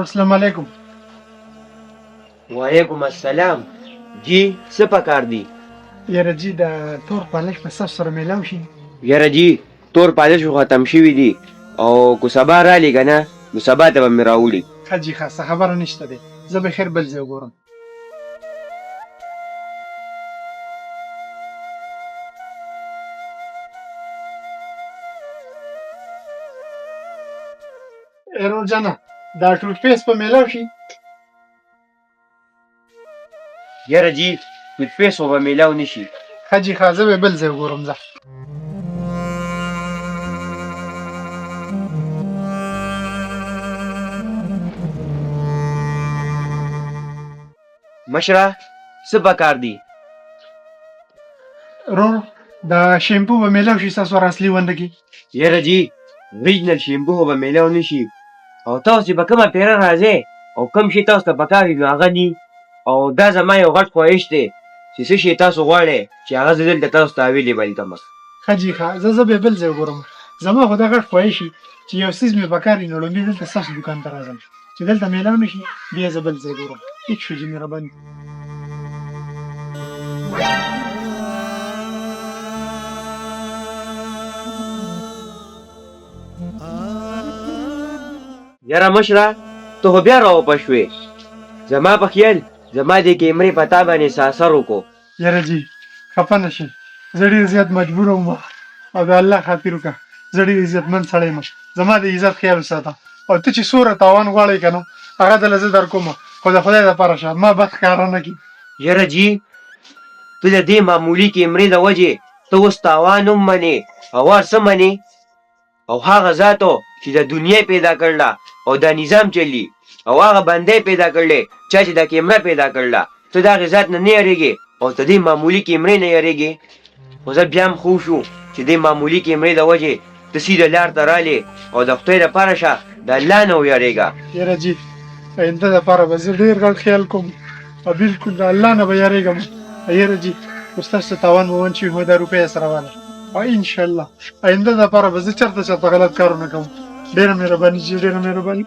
السلام علیکم. وعلیکم السلام. جی څه پکار دی؟ یاره جی دا تور پالش په ستاسو سره میلاو شي؟ یاره جی تور پالش خو ختم شوي دي او که سبا رالی که نه نو سبا ته به مې راوړي. ښه جي ښه څه خبره نشته دی، زه به خیر بل ځای وګورم. ایرو جانه دا ټوټ پیس په میلاو شي؟ یاره جی ټوټ پیس خو به میلاو نه شي. ښه جي ښه زه به بل ځای وګورم. ځه مشره څه پکار دی؟ رور دا شیمپو به میلاو شي ستاسو سره اصلي ونده کې؟ یاره جی ریجنل شیمپو خو به میلاو نه شي او تاسو چې به کومه پیره راځئ او کوم شي تاسو ته پکار وي نو هغه دي. او دا زما یو غټ خواهش دی چې څه شي تاسو غواړئ چې هغه زه دلته تاسو ته اویلیبل کړم. ښه جي ښه زه به بل ځای وګورم. زما خو دا غټ خواهش وي چې یو څیز مې پکار وي نو لومړی دلته ستاسو دوکان ته راځم، چې دلته میلاو نه شي بیا زه بل ځای ګورم. ټیک شو جي مهرباني. یاره مشره ته خو بیا راوپه شوې. زما په خیال زما دې کیمرې په تا باندې څه اثر وکړو. یاره جي خفه نه شي، زه ډېر زیات مجبوره وم او د الله خاطر وکړه، زه ډېر عزتمند سړی یم، زما د عزت خیال وساته. او ته چې څومره تاوان غواړې که نه هغه دله زه در کومه، خو د خدای دپاره شه ما بد ښکاره نه کړي. یاره جي ته د دې معمولي کیمرې د وجې ته اوس تاوان هم منې او هر څه منې او هغه ذاتو چې د دنیا پیدا کړله او دا نظام چلی او هغه بندی پیدا کړلی چا چې دا کیمره پیدا کړله ته د هغې ذات نه نه یارېږې او ته دې معمولي کیمرې نه یارېږې. خو زه بیا هم خوښ شو چې دې معمولي کیمرې د وجې ته سیده لار ته رالې او د خدای دپاره شه د الله نه ویارېږه. یاره جي آینده دپاره به زه ډېر غټ خیال کوم او بلکل د الله نه به یارېږم. یاره جي خو ستاسو ته تاوان به ونه شي، خو دا روپۍ سره واله او انشاءالله آینده دپاره به زه چېرته غلط کار ونه کوم. ډېره مهرباني جي ډېره مهرباني.